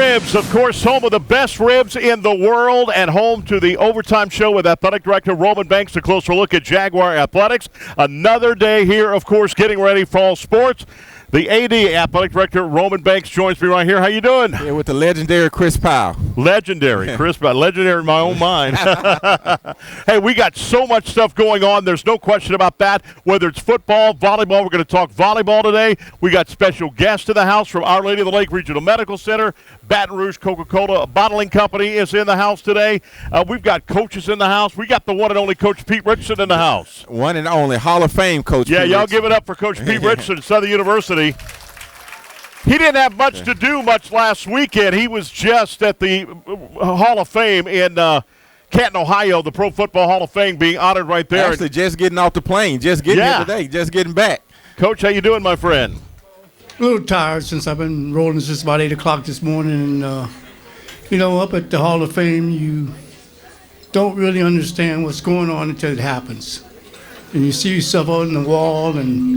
Ribs, of course, home of the best ribs in the world and home to the Overtime Show with Athletic Director Roman Banks. A closer look at Jaguar Athletics. Another day here, of course, getting ready for fall sports. The AD, Athletic Director Roman Banks, joins me right here. How you doing? Yeah, with the legendary Chris Powell. Legendary, Chris Powell. Legendary in my own mind. Hey, we got so much stuff going on. There's no question about that. Whether it's football, volleyball, we're going to talk volleyball today. We got special guests in the house from Our Lady of the Lake Regional Medical Center. Baton Rouge Coca-Cola Bottling Company is in the house today. We've got coaches in the house. We got the one and only Coach Pete Richardson in the house. One and only Hall of Fame Coach Yeah, Pete y'all Richardson. give it up for Coach Pete Richardson at Southern University. He didn't have much to do much last weekend. He was just at the Hall of Fame in Canton, Ohio, the Pro Football Hall of Fame being honored right there. Actually, just getting off the plane, just getting here today, just getting back. Coach, how you doing, my friend? A little tired since I've been rolling since about 8 o'clock this morning. And, up at the Hall of Fame, you don't really understand what's going on until it happens. And you see yourself on the wall, and,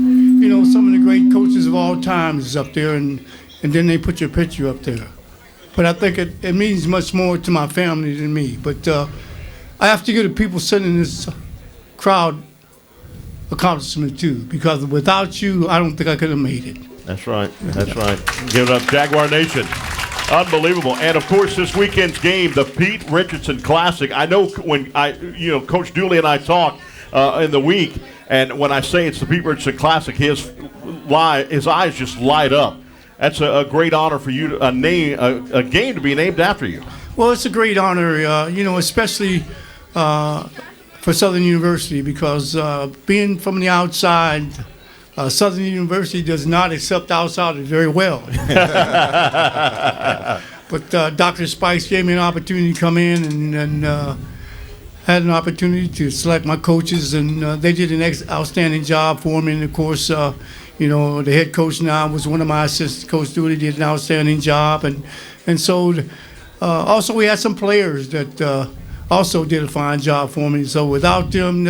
some of the great coaches of all time is up there, and then they put your picture up there. But I think it means much more to my family than me. But I have to give the people sitting in this crowd accomplishment, too, because without you, I don't think I could have made it. That's right. That's right. Give it up, Jaguar Nation. Unbelievable. And, of course, this weekend's game, the Pete Richardson Classic. I know when Coach Dooley and I talked in the week, and when I say it's the Pete Richardson Classic, his eyes just light up. That's a great honor for you, a game to be named after you. Well, it's a great honor, especially for Southern University, because being from the outside, Southern University does not accept outsiders very well. But Dr. Spice gave me an opportunity to come in and had an opportunity to select my coaches, and they did an outstanding job for me. And, of course, the head coach now was one of my assistants. Coach Dooley did an outstanding job. And so also we had some players that also did a fine job for me. So without them,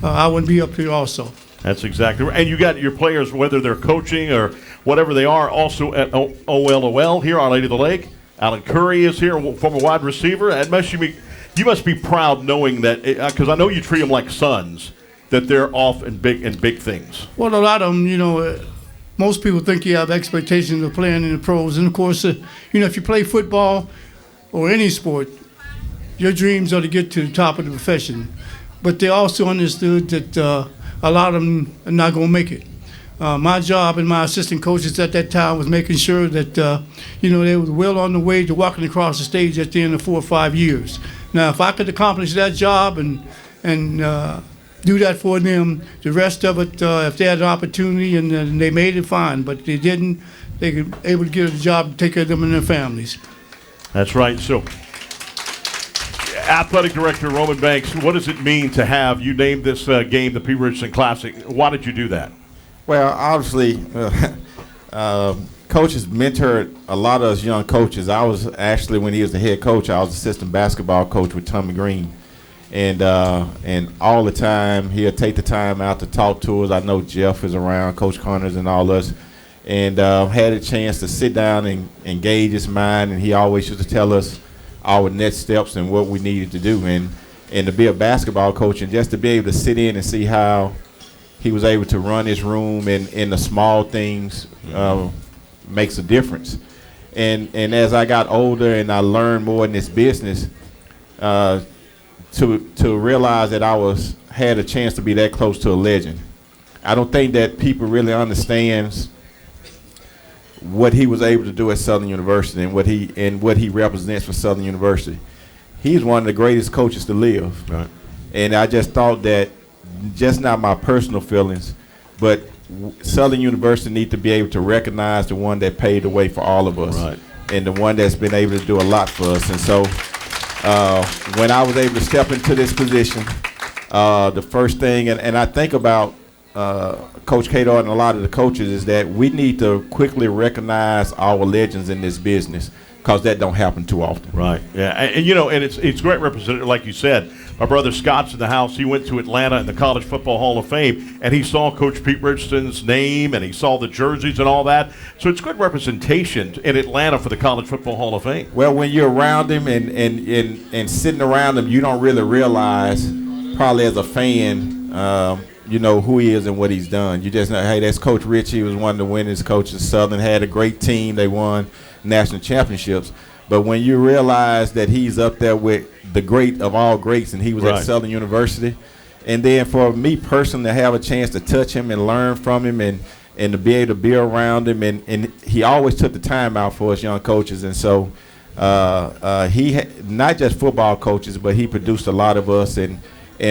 I wouldn't be up here also. That's exactly right. And you got your players, whether they're coaching or whatever they are, also at OLOL here, Our Lady of the Lake. Alan Curry is here, former wide receiver. You must be proud knowing that, because I know you treat them like sons, that they're off in big things. Well, a lot of them, most people think you have expectations of playing in the pros. And, of course, if you play football or any sport, your dreams are to get to the top of the profession. But they also understood that a lot of them are not going to make it. My job and my assistant coaches at that time was making sure that, they were well on the way to walking across the stage at the end of 4 or 5 years. Now, if I could accomplish that job and do that for them, the rest of it, if they had an opportunity and they made it, fine. But if they didn't, they were able to get a job to take care of them and their families. That's right. So, Athletic Director Roman Banks, what does it mean to have you named this game the Pete Richardson Classic? Why did you do that? Well, obviously, coaches mentored a lot of us young coaches. I was actually, when he was the head coach, I was assistant basketball coach with Tommy Green. And all the time, he'll take the time out to talk to us. I know Jeff is around, Coach Connors and all us. And had a chance to sit down and engage his mind. And he always used to tell us our next steps and what we needed to do. And to be a basketball coach and just to be able to sit in and see how he was able to run his room and in the small things makes a difference. And as I got older and I learned more in this business, to realize that I had a chance to be that close to a legend. I don't think that people really understands what he was able to do at Southern University and what he represents for Southern University. He's one of the greatest coaches to live. Right. And I just thought that, just not my personal feelings, but Southern University need to be able to recognize the one that paved the way for all of us, right, and the one that's been able to do a lot for us. And so when I was able to step into this position, the first thing, and I think about Coach Cato and a lot of the coaches is that we need to quickly recognize our legends in this business, because that don't happen too often. Right. Yeah. And it's great representative, like you said. My brother Scott's in the house. He went to Atlanta in the College Football Hall of Fame, and he saw Coach Pete Richardson's name, and he saw the jerseys and all that. So it's good representation in Atlanta for the College Football Hall of Fame. Well, when you're around him and sitting around him, you don't really realize, probably as a fan, who he is and what he's done. You just know, hey, that's Coach Rich. He was one of the winningest coaches. Southern had a great team. They won national championships. But when you realize that he's up there with the great of all greats, and he was at Southern University, and then for me personally to have a chance to touch him and learn from him and to be able to be around him, and he always took the time out for us young coaches. And so he not just football coaches, but he produced a lot of us, and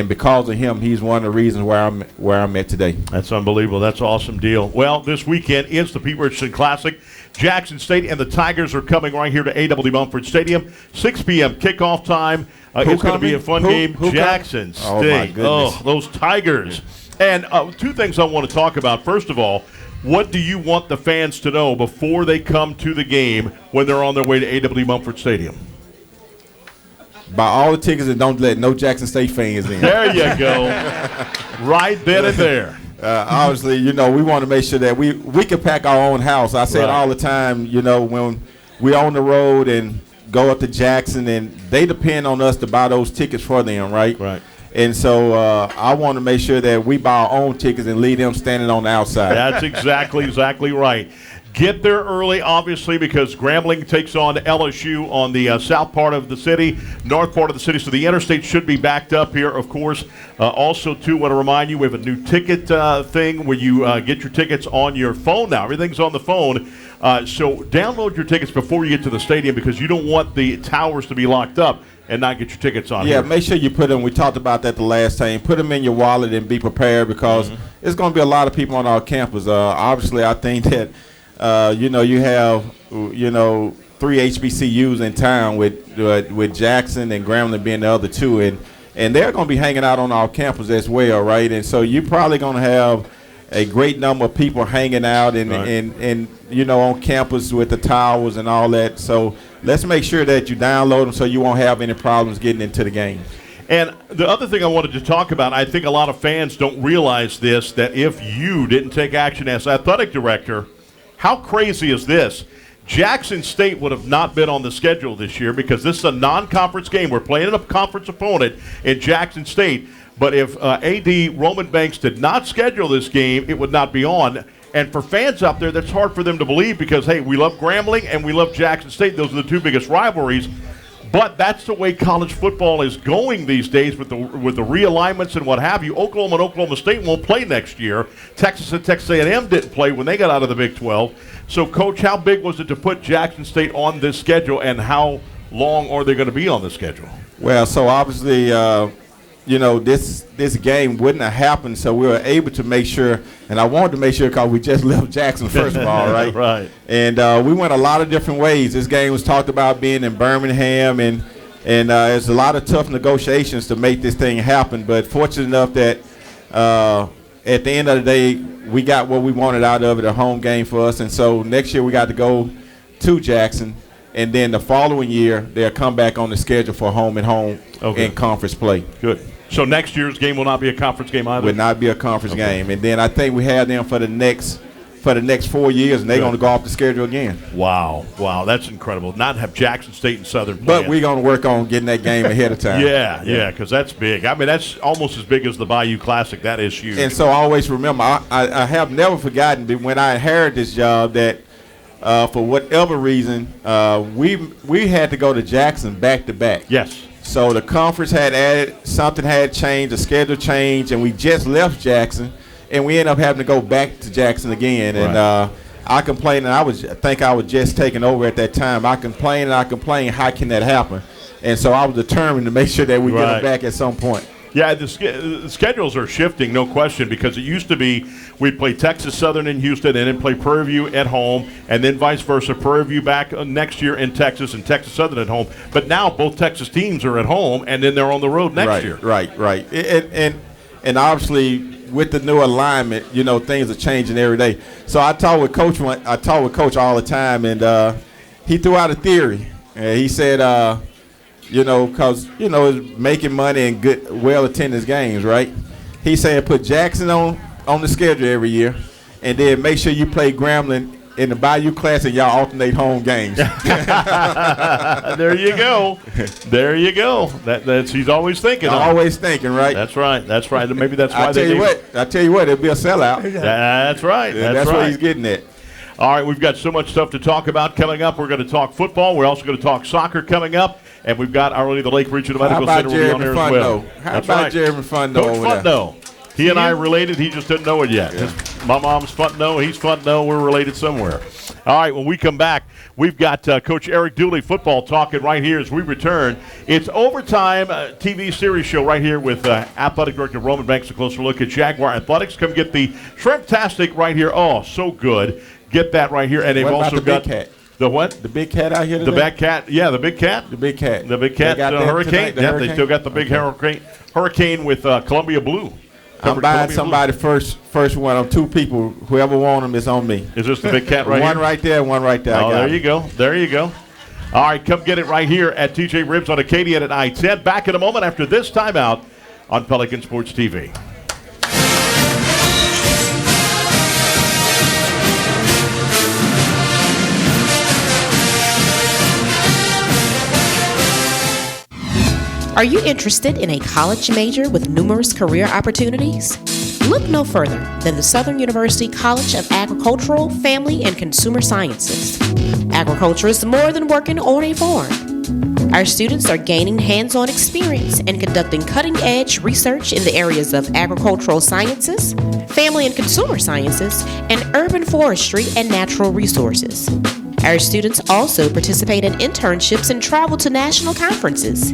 because of him, he's one of the reasons where I'm at today. That's unbelievable. That's an awesome deal. Well, this weekend is the Pete Richardson Classic. Jackson State and the Tigers are coming right here to A.W. Mumford Stadium. 6 p.m. kickoff time. It's going to be a fun game. Jackson State. Oh, my goodness. Those Tigers. And two things I want to talk about. First of all, what do you want the fans to know before they come to the game when they're on their way to A.W. Mumford Stadium? Buy all the tickets and don't let no Jackson State fans in. There you go. Right then and there. Obviously, we want to make sure that we can pack our own house. I say it all the time, when we're on the road and go up to Jackson, and they depend on us to buy those tickets for them, right? Right. And so I want to make sure that we buy our own tickets and leave them standing on the outside. That's exactly right. Get there early, obviously, because Grambling takes on LSU on the south part of the city, north part of the city. So the interstate should be backed up here, of course. Also, too, want to remind you, we have a new ticket thing where you get your tickets on your phone now. Everything's on the phone. So download your tickets before you get to the stadium, because you don't want the towers to be locked up and not get your tickets on. Yeah, make sure you put them. We talked about that the last time. Put them in your wallet and be prepared, because it's going to be a lot of people on our campus. Obviously, I think that you have, 3 HBCUs in town with Jackson and Grambling being the other two, and they're going to be hanging out on our campus as well, right? And so you're probably going to have a great number of people hanging out and on campus with the towers and all that. So let's make sure that you download them so you won't have any problems getting into the game. And the other thing I wanted to talk about, I think a lot of fans don't realize this, that if you didn't take action as athletic director, how crazy is this? Jackson State would have not been on the schedule this year, because this is a non-conference game. We're playing a conference opponent in Jackson State. But if A.D. Roman Banks did not schedule this game, it would not be on. And for fans out there, that's hard for them to believe, because, hey, we love Grambling and we love Jackson State. Those are the two biggest rivalries. But that's the way college football is going these days with the realignments and what have you. Oklahoma and Oklahoma State won't play next year. Texas and Texas A&M didn't play when they got out of the Big 12. So, Coach, how big was it to put Jackson State on this schedule, and how long are they going to be on the schedule? Well, so obviously, this game wouldn't have happened, so we were able to make sure, and I wanted to make sure because we just left Jackson, first of all, right? Right. And we went a lot of different ways. This game was talked about being in Birmingham, and there's a lot of tough negotiations to make this thing happen, but fortunate enough that at the end of the day, we got what we wanted out of it, a home game for us. And so next year we got to go to Jackson, and then the following year they'll come back on the schedule for home and conference play. Good. So next year's game will not be a conference game either? Will not be a conference game. And then I think we have them for the next 4 years, and they're going to go off the schedule again. Wow, that's incredible. Not have Jackson State and Southern play. But we're going to work on getting that game ahead of time. Yeah, because that's big. I mean, that's almost as big as the Bayou Classic. That is huge. And so I always remember, I have never forgotten that when I inherited this job that for whatever reason, we had to go to Jackson back-to-back. Yes. So the conference had added, something had changed, the schedule changed, and we just left Jackson. And we ended up having to go back to Jackson again. Right. And I complained, and I think I was just taking over at that time. I complained, how can that happen? And so I was determined to make sure that we get them back at some point. Yeah, the schedules are shifting, no question, because it used to be we'd play Texas Southern in Houston and then play Prairie View at home, and then vice versa, Prairie View back next year in Texas and Texas Southern at home. But now both Texas teams are at home, and then they're on the road next year. Right. And obviously, with the new alignment, things are changing every day. So I talk with Coach all the time, and he threw out a theory. And he said, because it's making money and good, well-attended games, right? He said put Jackson on the schedule every year, and then make sure you play Grambling in the Bayou Class and y'all alternate home games. There you go. There you go. That's he's always thinking. Always thinking, right? That's right. That's right. Maybe that's why I tell you what, it'll be a sellout. That's right. That's right. what he's getting at. All right, we've got so much stuff to talk about coming up. We're going to talk football. We're also going to talk soccer coming up. And we've got our the Lake Regional Medical Center will be on there as well. How about Jeremy Funno Coach over there? Funno. He and I are related. He just didn't know it yet. Yeah. My mom's Funno. He's Funno. We're related somewhere. All right, when we come back, we've got Coach Eric Dooley football talking right here as we return. It's Overtime TV series show right here with Athletic Director Roman Banks. A closer look at Jaguar Athletics. Come get the Shrimp-tastic right here. Oh, so good. Get that right here. And they've also got big cat? The what? The big cat out here today? The big cat. Yeah, the big cat. The big cat. The big cat hurricane. Tonight, They still got the big hurricane with Columbia Blue. I'm buying somebody first one on two people. Whoever wants them is on me. Is this the big cat right here? One right there, one right there. Oh, there you go. There you go. All right, come get it right here at TJ Ribs on Acadian at I-10. Back in a moment after this timeout on Pelican Sports TV. Are you interested in a college major with numerous career opportunities? Look no further than the Southern University College of Agricultural, Family, and Consumer Sciences. Agriculture is more than working on a farm. Our students are gaining hands-on experience and conducting cutting-edge research in the areas of agricultural sciences, family and consumer sciences, and urban forestry and natural resources. Our students also participate in internships and travel to national conferences.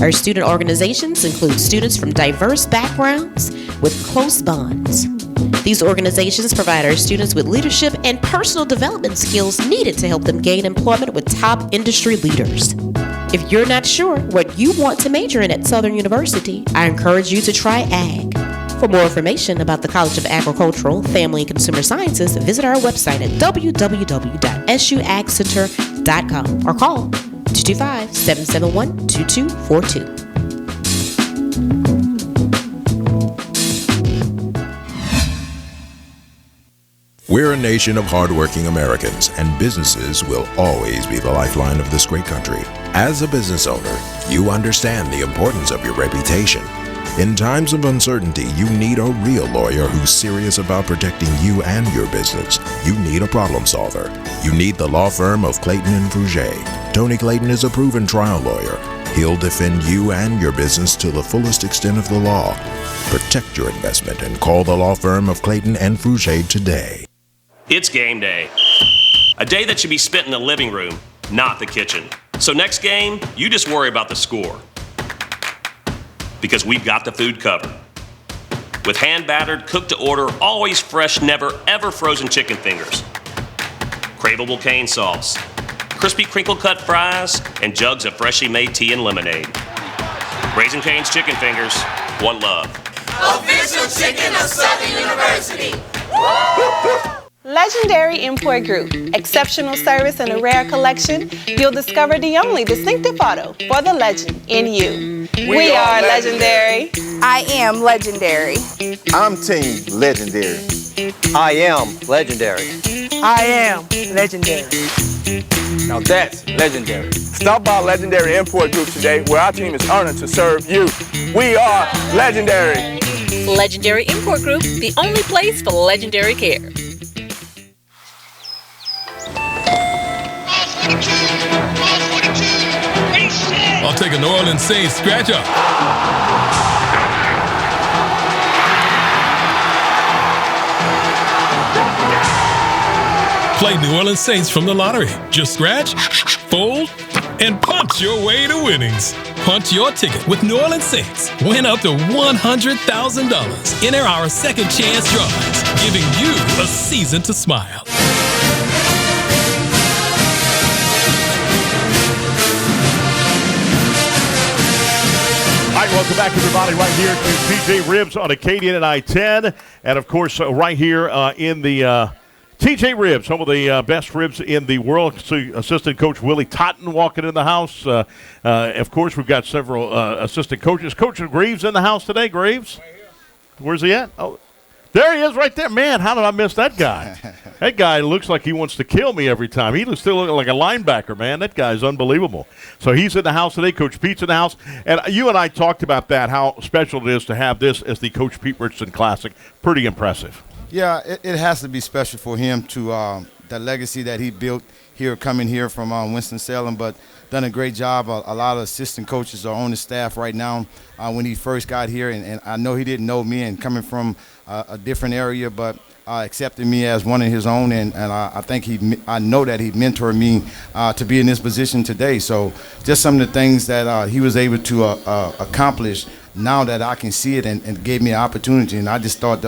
Our student organizations include students from diverse backgrounds with close bonds. These organizations provide our students with leadership and personal development skills needed to help them gain employment with top industry leaders. If you're not sure what you want to major in at Southern University, I encourage you to try Ag. For more information about the College of Agricultural, Family, and Consumer Sciences, visit our website at www.suagcenter.com or call 225-771-2242. We're a nation of hardworking Americans, and businesses will always be the lifeline of this great country. As a business owner, you understand the importance of your reputation. In times of uncertainty, you need a real lawyer who's serious about protecting you and your business. You need a problem solver. You need the law firm of Clayton and Fouger. Tony Clayton is a proven trial lawyer. He'll defend you and your business to the fullest extent of the law. Protect your investment and call the law firm of Clayton and Fouger today. It's game day. A day that should be spent in the living room, not the kitchen. So next game, you just worry about the score. Because we've got the food covered. With hand-battered, cooked-to-order, always fresh, never-ever frozen chicken fingers. Craveable cane sauce. Crispy crinkle-cut fries, and jugs of freshly made tea and lemonade. Raising Cane's Chicken Fingers, one love. Official chicken of Southern University. Legendary Import Group. Exceptional service and a rare collection. You'll discover the only distinctive photo for the legend in you. We are legendary. I am legendary. I'm Team Legendary. I am legendary. I am legendary. Now that's legendary. Stop by Legendary Import Group today, where our team is honored to serve you. We are legendary. Legendary Import Group, the only place for legendary care. I'll take a New Orleans Saints scratch up. Play New Orleans Saints from the lottery. Just scratch, fold, and punch your way to winnings. Punch your ticket with New Orleans Saints. Win up to $100,000. Enter our second chance drawings, giving you a season to smile. Welcome back, everybody, right here to TJ Ribs on Acadian and I-10. And, of course, right here in the TJ Ribs, some of the best ribs in the world. Assistant Coach Willie Totten walking in the house. Of course, we've got several assistant coaches. Coach Graves in the house today. Graves? Right here. Where's he at? Oh, there he is right there. Man, how did I miss that guy? That guy looks like he wants to kill me every time. He still looks like a linebacker, man. That guy's unbelievable. So he's in the house today. Coach Pete's in the house. And you and I talked about that, how special it is to have this as the Coach Pete Richardson Classic. Pretty impressive. Yeah, it has to be special for him to the legacy that he built here, coming here from Winston-Salem, but done a great job. A lot of assistant coaches are on the staff right now. When he first got here, and I know he didn't know me, and coming from a different area, but accepted me as one of his own, and I think I know that he mentored me to be in this position today. So just some of the things that he was able to accomplish now that I can see it, and gave me an opportunity, and I just thought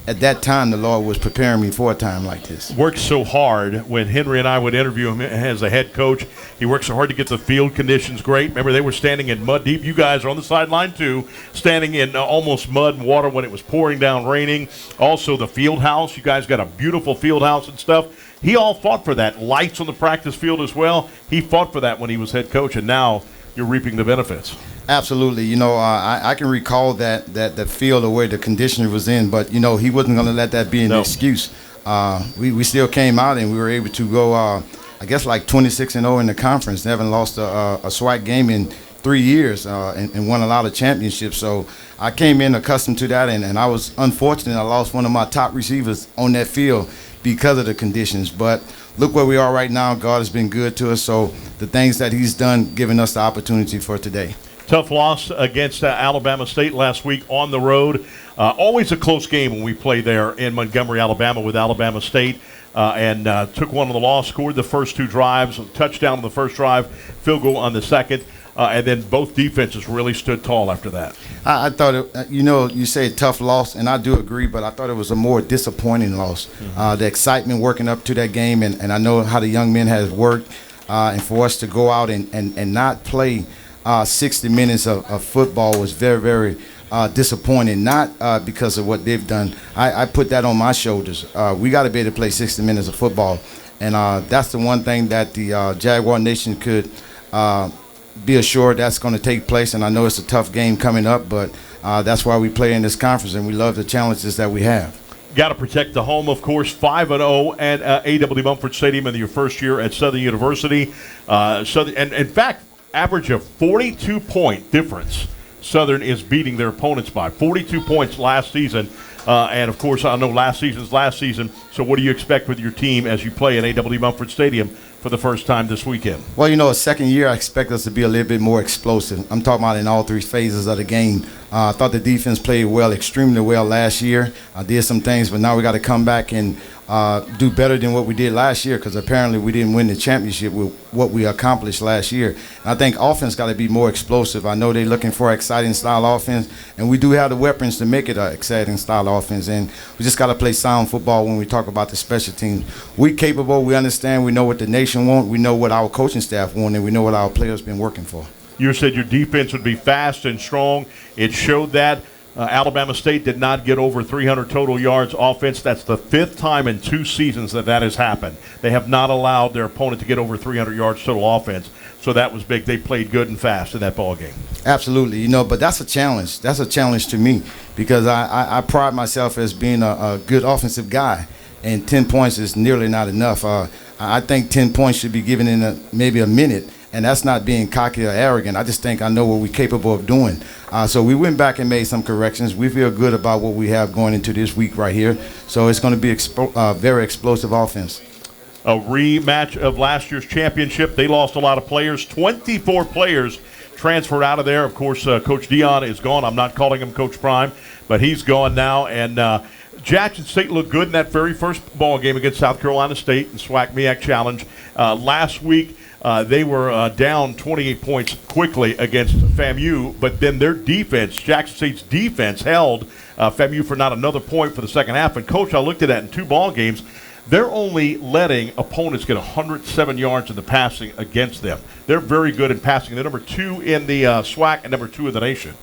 at that time the Lord was preparing me for a time like this. Worked so hard when Henry and I would interview him as a head coach. He worked so hard to get the field conditions great. Remember, they were standing in mud deep. You guys are on the sideline too, standing in almost mud and water when it was pouring down, raining. Also the field house. You guys got a beautiful field house and stuff. He all fought for that. Lights on the practice field as well. He fought for that when he was head coach, and now you're reaping the benefits. Absolutely. You know, I can recall that field or where the conditioner was in, but, you know, he wasn't going to let that be an excuse. We still came out and we were able to go, I guess, like 26-0 in the conference. They haven't lost a SWAC game in 3 years and won a lot of championships. So I came in accustomed to that, and I was unfortunate. I lost one of my top receivers on that field because of the conditions. But look where we are right now. God has been good to us. So the things that he's done, giving us the opportunity for today. Tough loss against Alabama State last week on the road. Always a close game when we play there in Montgomery, Alabama with Alabama State. And took one on the loss, scored the first two drives, a touchdown on the first drive, field goal on the second. And then both defenses really stood tall after that. I thought, you say tough loss, and I do agree, but I thought it was a more disappointing loss. The excitement working up to that game, and I know how the young men have worked, and for us to go out and not play 60 minutes of football was very, very disappointing, not because of what they've done. I put that on my shoulders. We got to be able to play 60 minutes of football, and that's the one thing that the Jaguar Nation could be assured that's going to take place. And I know it's a tough game coming up, but that's why we play in this conference, and we love the challenges that we have. Got to protect the home, of course. 5-0 at A.W. Mumford Stadium in your first year at Southern University. And in fact, average of 42-point difference. Southern is beating their opponents by 42 points last season. And, of course, I know last season's last season. So what do you expect with your team as you play at A.W. Mumford Stadium for the first time this weekend? Well, a second year, I expect us to be a little bit more explosive. I'm talking about in all three phases of the game. I thought the defense played well, extremely well last year. I did some things, but now we got to come back and do better than what we did last year, because apparently we didn't win the championship with what we accomplished last year. And I think offense got to be more explosive. I know they're looking for exciting style offense, and we do have the weapons to make it an exciting style offense. And we just got to play sound football when we talk about the special teams. We're capable. We understand. We know what the nation wants. We know what our coaching staff want, and we know what our players been working for. You said your defense would be fast and strong. It showed that. Alabama State did not get over 300 total yards offense. That's the fifth time in 2 seasons that has happened. They have not allowed their opponent to get over 300 yards total offense. So that was big. They played good and fast in that ball game. Absolutely. But that's a challenge. That's a challenge to me, because I pride myself as being a good offensive guy, and 10 points is nearly not enough. I think 10 points should be given in maybe a minute. And that's not being cocky or arrogant. I just think I know what we're capable of doing. So we went back and made some corrections. We feel good about what we have going into this week right here. So it's going to be very explosive offense. A rematch of last year's championship. They lost a lot of players. 24 players transferred out of there. Of course, Coach Dion is gone. I'm not calling him Coach Prime, but he's gone now. And Jackson State looked good in that very first ball game against South Carolina State in SWAC MEAC Challenge. Last week, they were down 28 points quickly against FAMU, but then their defense, Jackson State's defense, held FAMU for not another point for the second half. And, Coach, I looked at that in 2 ball games. They're only letting opponents get 107 yards in the passing against them. They're very good in passing. They're number 2 in the SWAC and number 2 in the nation.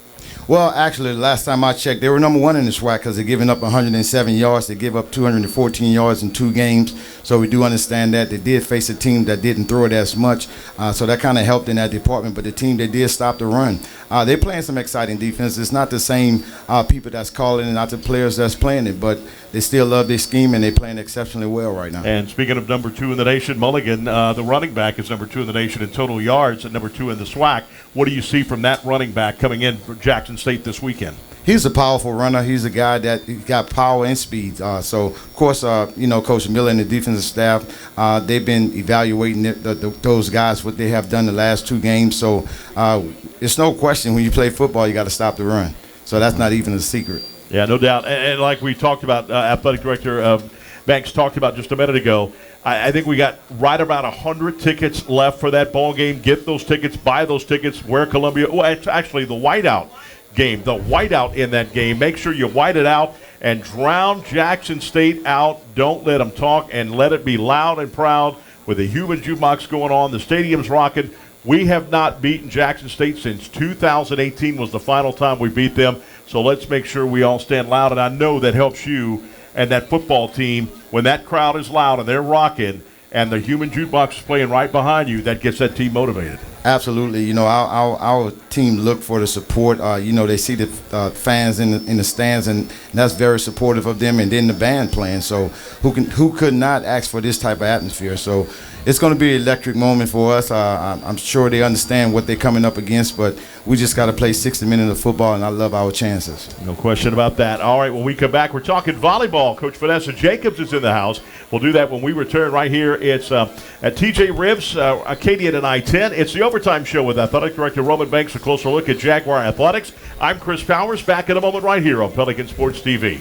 Well, actually, the last time I checked, they were number one in the SWAC because they're giving up 107 yards. They give up 214 yards in 2 games. So we do understand that. They did face a team that didn't throw it as much. So that kind of helped in that department. But the team, they did stop the run. They're playing some exciting defense. It's not the same people that's calling it, not the players that's playing it. But they still love their scheme, and they're playing exceptionally well right now. And speaking of number 2 in the nation, Mulligan, the running back, is number 2 in the nation in total yards and number 2 in the SWAC. What do you see from that running back coming in for Jackson State this weekend? He's a powerful runner. He's a guy that got power and speed. So, of course, Coach Miller and the defensive staff, they've been evaluating those guys, what they have done the last 2 games. So it's no question when you play football, you got to stop the run. So that's not even a secret. Yeah, no doubt. And like we talked about, Athletic Director Banks talked about just a minute ago, I think we got right about 100 tickets left for that ball game. Get those tickets, buy those tickets, wear Columbia. Well, it's actually the whiteout game, the whiteout in that game. Make sure you white it out and drown Jackson State out. Don't let them talk, and let it be loud and proud with the human jukebox going on. The stadium's rocking. We have not beaten Jackson State since 2018 was the final time we beat them. So let's make sure we all stand loud, and I know that helps you and that football team when that crowd is loud and they're rocking and the human jukebox is playing right behind you. That gets that team motivated. Absolutely. Our team look for the support. They see the fans in the stands, and that's very supportive of them. And then the band playing. So who could not ask for this type of atmosphere? So it's going to be an electric moment for us. I'm sure they understand what they're coming up against, but we just got to play 60 minutes of football, and I love our chances. No question about that. All right, when we come back, we're talking volleyball. Coach Vanessa Jacobs is in the house. We'll do that when we return right here. It's at TJ Ribs, Acadian and I-10. It's the Overtime Show with Athletic Director Roman Banks. A closer look at Jaguar Athletics. I'm Chris Powers, back in a moment right here on Pelican Sports TV.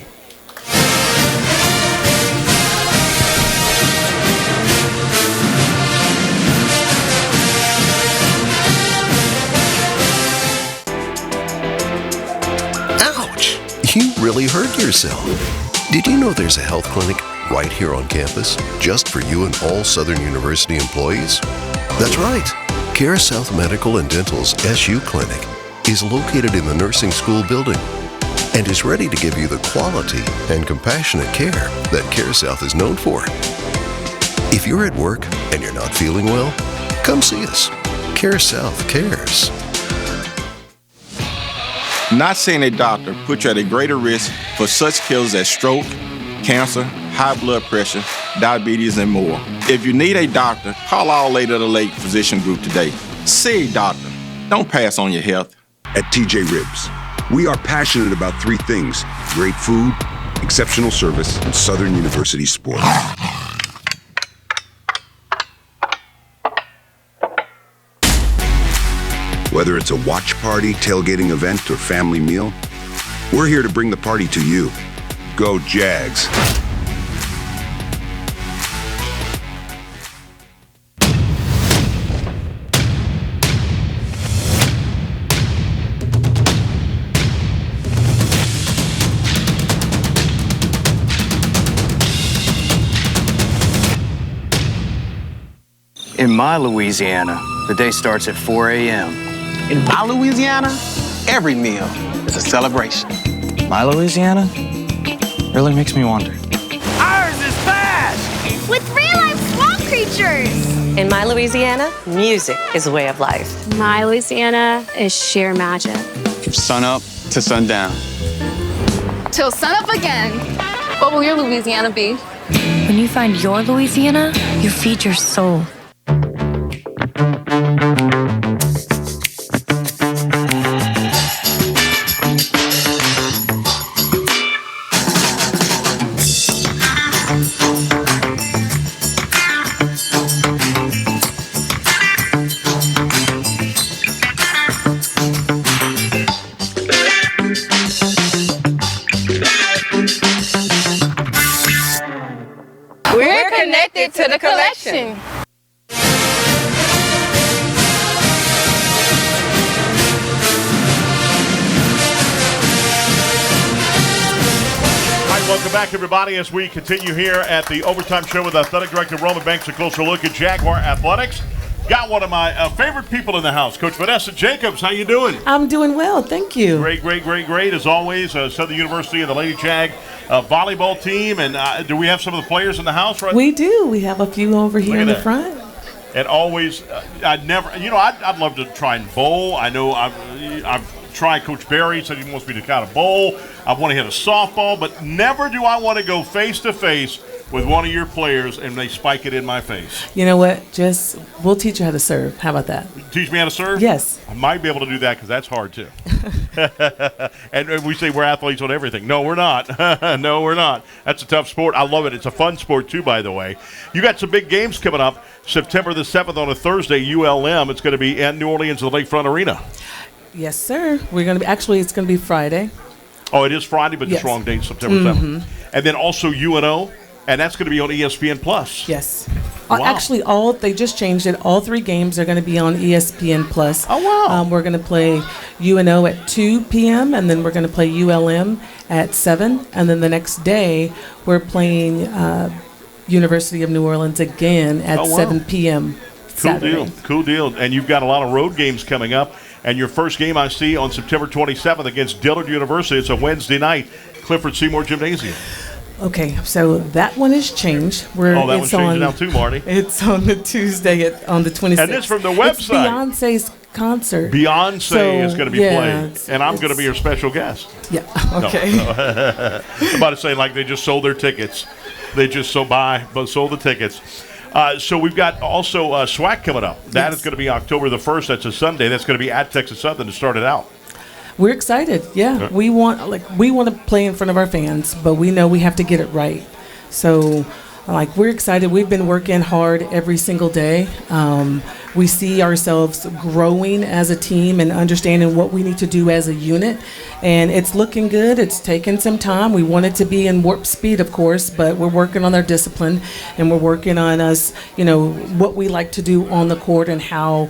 You really hurt yourself. Did you know there's a health clinic right here on campus just for you and all Southern University employees? That's right. Care South Medical and Dental's SU Clinic is located in the nursing school building and is ready to give you the quality and compassionate care that Care South is known for. If you're at work and you're not feeling well, come see us. Care South cares. Not seeing a doctor puts you at a greater risk for such killers as stroke, cancer, high blood pressure, diabetes, and more. If you need a doctor, call our Lady of the Lake Physician Group today. See a doctor. Don't pass on your health. At TJ Ribs, we are passionate about 3 things: great food, exceptional service, and Southern University sports. Whether it's a watch party, tailgating event, or family meal, we're here to bring the party to you. Go Jags. In my Louisiana, the day starts at 4 a.m. In my Louisiana, every meal is a celebration. My Louisiana really makes me wonder. Ours is fast! With real-life swamp creatures! In my Louisiana, music is a way of life. My Louisiana is sheer magic. From sun up to sundown. Till sun up again. What will your Louisiana be? When you find your Louisiana, you feed your soul. We're connected to the collection. Welcome back, everybody, as we continue here at the Overtime Show with Athletic Director Roman Banks. A closer look at Jaguar Athletics. got one of my favorite people in the house, Coach Vanessa Jacobs. How you doing? I'm doing well, thank you. Great. As always, Southern University and the Lady Jag volleyball team. And do we have some of the players in the house right? We do. We have a few over here in the front. And always, I'd love to try and bowl. I know I've tried. Coach Barry said he wants me to kind of bowl. I want to hit a softball, but never do I want to go face to face with one of your players and they spike it in my face. You know what? We'll teach you how to serve. How about that? Teach me how to serve? Yes. I might be able to do that because that's hard too. And we say we're athletes on everything. No, we're not. No, we're not. That's a tough sport. I love it. It's a fun sport too, by the way. You got some big games coming up. September the 7th on a Thursday, ULM. It's going to be in New Orleans at the Lakefront Arena. Yes, sir. We're going to be, it's going to be Friday. Oh, it is Friday, but yes. The wrong date, September 7th. And then also UNO. And that's going to be on ESPN Plus. Yes. Wow. Actually, they just changed it. All 3 games are going to be on ESPN Plus. Oh, wow. We're going to play UNO at 2 p.m., and then we're going to play ULM at 7. And then the next day, we're playing University of New Orleans again at 7 p.m. Saturday. Cool deal. And you've got a lot of road games coming up. And your first game I see on September 27th against Dillard University. It's a Wednesday night, Clifford Seymour Gymnasium. Okay, so that one has changed. That one's changing now too, Marty. It's on the Tuesday on the 26th. And it's from the website. It's Beyonce's concert. Beyonce is going to be playing, and I'm going to be her special guest. Yeah, okay. No. I'm about to say, like, they just sold their tickets. They just sold the tickets. So we've got also SWAC coming up. That is going to be October the 1st. That's a Sunday. That's going to be at Texas Southern to start it out. We're excited. Yeah, we want to play in front of our fans, but we know we have to get it right. So, we're excited. We've been working hard every single day. We see ourselves growing as a team and understanding what we need to do as a unit, and it's looking good. It's taken some time. We want it to be in warp speed, of course, but we're working on our discipline, and we're working on us, what we like to do on the court and how,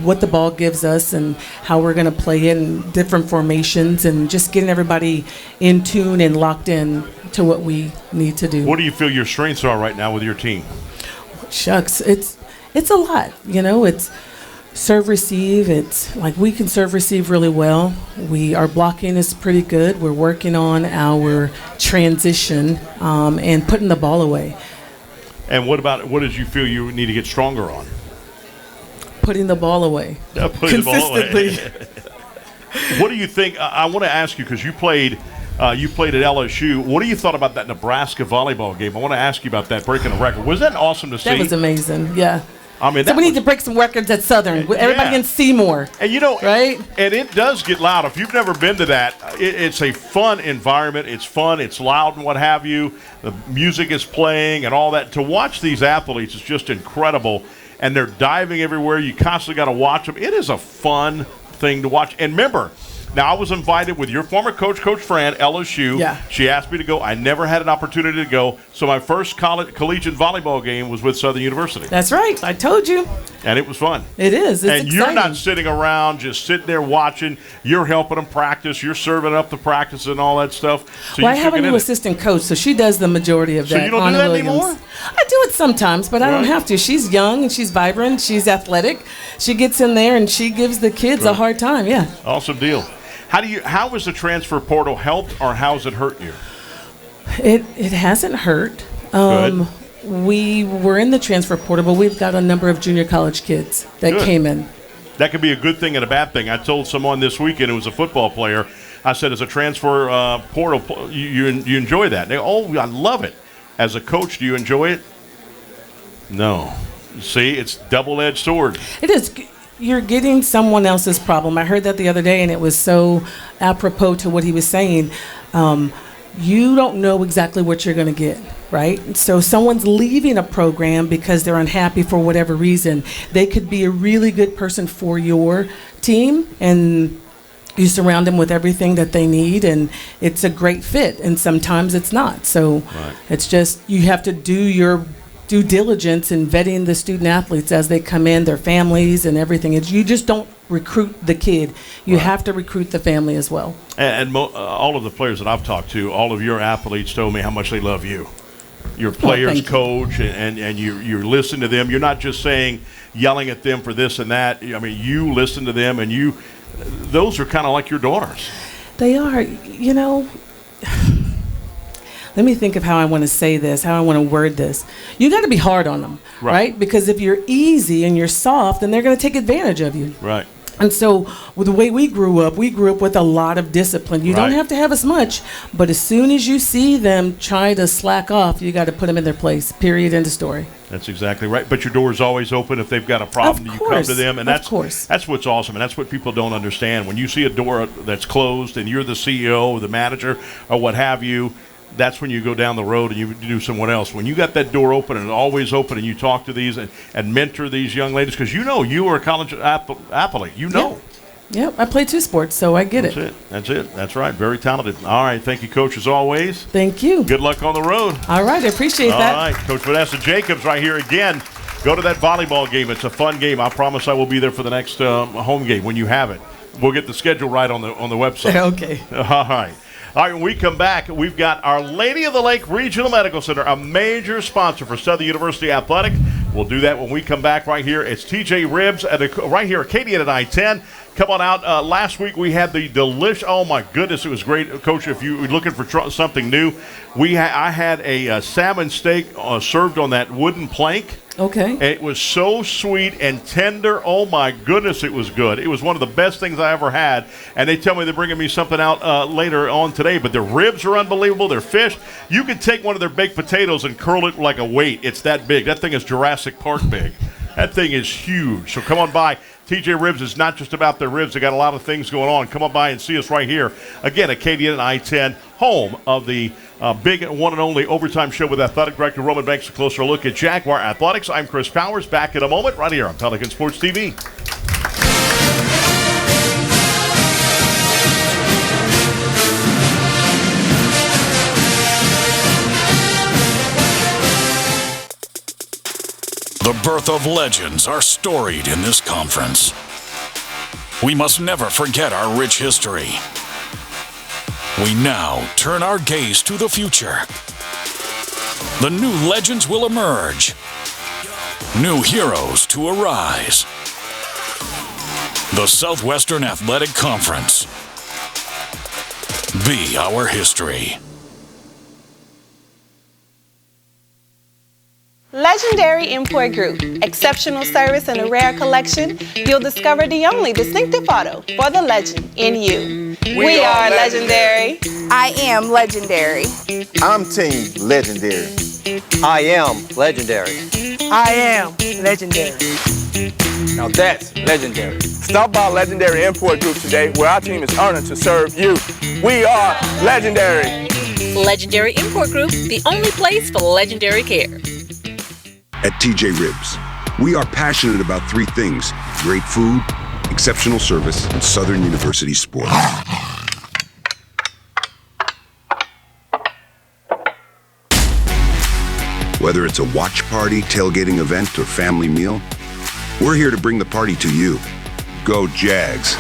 what the ball gives us and how we're going to play it in different formations and just getting everybody in tune and locked in to what we need to do. What do you feel your strengths are right now with your team? Shucks, it's a lot. It's serve receive. It's we can serve receive really well. Our blocking is pretty good. We're working on our transition and putting the ball away. And what did you feel you need to get stronger on? Putting the ball away. Consistently. What do you think? I want to ask you because you played at LSU. What do you thought about that Nebraska volleyball game? I want to ask you about that, breaking a record. Was that awesome to see? That was amazing, yeah. I mean, so we need to break some records at Southern. Everybody can see more. And right? And it does get loud. If you've never been to that, it's a fun environment. It's fun. It's loud and what have you. The music is playing and all that. To watch these athletes is just incredible. And they're diving everywhere. You constantly got to watch them. It is a fun thing to watch. And remember, now, I was invited with your former coach, Coach Fran, LSU. Yeah. She asked me to go. I never had an opportunity to go. So my first collegiate volleyball game was with Southern University. That's right. I told you. And it was fun. It is. It's exciting. You're not sitting around just sitting there watching. You're helping them practice. You're serving up the practice and all that stuff. So I have a new assistant coach, so she does the majority of that. So you don't do that anymore? I do it sometimes, but I don't have to. She's young and she's vibrant. She's athletic. She gets in there and she gives the kids a hard time. Yeah. Awesome deal. How has the transfer portal helped, or how has it hurt you? It hasn't hurt. Good. We were in the transfer portal, but we've got a number of junior college kids that came in. That could be a good thing and a bad thing. I told someone this weekend who was a football player, I said, as a transfer portal, you enjoy that? They I love it. As a coach, do you enjoy it? No. See, it's double-edged sword. It is. You're getting someone else's problem. I heard that the other day, and it was so apropos to what he was saying. You don't know exactly what you're going to get, right? So someone's leaving a program because they're unhappy for whatever reason. They could be a really good person for your team, and you surround them with everything that they need, and it's a great fit, and sometimes it's not. So It's just you have to do your due diligence in vetting the student athletes as they come in, their families and everything. You just don't recruit the kid. You have to recruit the family as well. And all of the players that I've talked to, all of your athletes told me how much they love you. your players thank you. coach, and you listen to them. You're not just yelling at them for this and that. I mean, you listen to them, and those are kind of like your daughters. They are, let me think of how I want to say this, how I want to word this. You got to be hard on them, right? Because if you're easy and you're soft, then they're going to take advantage of you. Right. And so with the way we grew up with a lot of discipline. You don't have to have as much, but as soon as you see them try to slack off, you got to put them in their place, period, end of story. That's exactly right. But your door's always open. If they've got a problem, you come to them. And that's what's awesome. And that's what people don't understand. When you see a door that's closed and you're the CEO or the manager or what have you, that's when you go down the road and you do someone else. When you got that door open and always open and you talk to these and mentor these young ladies, because you are a college athlete. Yep, I play 2 sports, so I get That's it. That's right. Very talented. All right. Thank you, Coach, as always. Thank you. Good luck on the road. All right. I appreciate that. All right. Coach Vanessa Jacobs right here again. Go to that volleyball game. It's a fun game. I promise I will be there for the next home game when you have it. We'll get the schedule right on the website. Okay. All right. All right, when we come back, we've got Our Lady of the Lake Regional Medical Center, a major sponsor for Southern University Athletic. We'll do that when we come back right here. It's TJ Ribbs right here, Acadian at I-10. Come on out. Last week we had the delicious, oh my goodness, it was great. Coach, if you're looking for something new, I had a salmon steak served on that wooden plank. Okay. It was so sweet and tender. Oh, my goodness, it was good. It was one of the best things I ever had. And they tell me they're bringing me something out later on today. But their ribs are unbelievable. Their fish. You can take one of their baked potatoes and curl it like a weight. It's that big. That thing is Jurassic Park big. That thing is huge. So come on by. TJ Ribs is not just about their ribs. They got a lot of things going on. Come on by and see us right here. Again, Acadian and I-10, home of the big one and only Overtime Show with Athletic Director Roman Banks. A closer look at Jaguar Athletics. I'm Chris Powers. Back in a moment right here on Pelican Sports TV. The birth of legends are storied in this conference. We must never forget our rich history. We now turn our gaze to the future. The new legends will emerge. New heroes to arise. The Southwestern Athletic Conference. Be our history. Legendary Import Group. Exceptional service and a rare collection. You'll discover the only distinctive auto for the legend in you. We are legendary. I am legendary. I'm Team Legendary. I am legendary. I am legendary. Now that's legendary. Stop by Legendary Import Group today, where our team is honored to serve you. We are legendary. Legendary Import Group, the only place for legendary care. At TJ Ribs, we are passionate about 3 things: great food, exceptional service, and Southern University sports. Whether it's a watch party, tailgating event, or family meal, we're here to bring the party to you. Go Jags.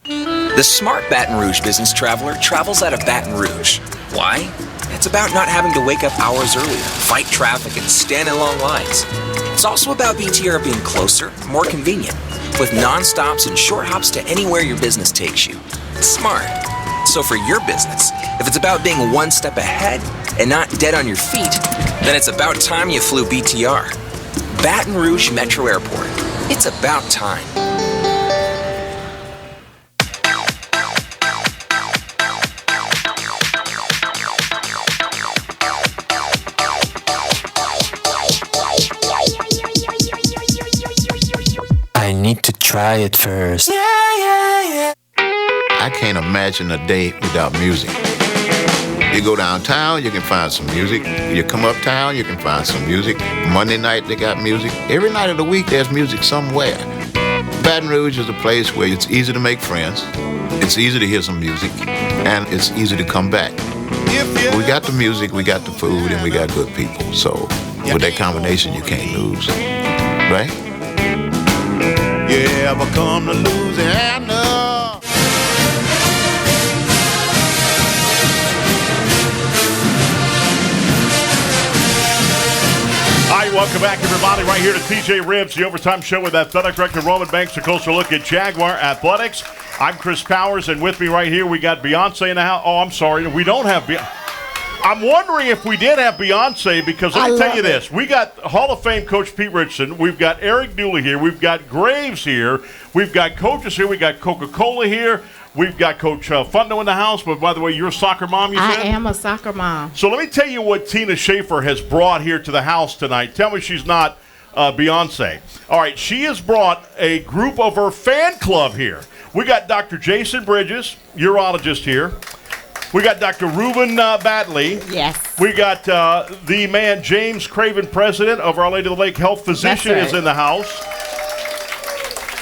The smart Baton Rouge business traveler travels out of Baton Rouge. Why? It's about not having to wake up hours earlier, fight traffic, and stand in long lines. It's also about BTR being closer, more convenient, with non-stops and short hops to anywhere your business takes you. It's smart. So for your business, if it's about being one step ahead and not dead on your feet, then it's about time you flew BTR. Baton Rouge Metro Airport. It's about time. I need to try it first. I can't imagine a day without music. You go downtown, you can find some music. You come uptown, you can find some music. Monday night, they got music. Every night of the week, there's music somewhere. Baton Rouge is a place where it's easy to make friends, it's easy to hear some music, and it's easy to come back. We got the music, we got the food, and we got good people. So with that combination, you can't lose, right? You ever come to Louisiana? welcome back, everybody, right here to TJ Ribs, the Overtime Show with Athletic Director Roman Banks, a closer look at Jaguar Athletics. I'm Chris Powers, and with me right here, we got Beyonce in the house. Oh, I'm sorry, we don't have Beyonce. I'm wondering if we did have Beyonce, because let me tell you this. We got Hall of Fame Coach Pete Richardson. We've got Eric Dooley here. We've got Graves here. We've got coaches here. We got Coca-Cola here. We've got Coach Fundo in the house. But, by the way, you're a soccer mom, you said? I am a soccer mom. So let me tell you what Tina Schaefer has brought here to the house tonight. Tell me she's not Beyonce. All right, she has brought a group of her fan club here. We got Dr. Jason Bridges, urologist here. We got Dr. Reuben Batley. Yes. We got the man, James Craven, president of Our Lady of the Lake Health Physician, is in the house.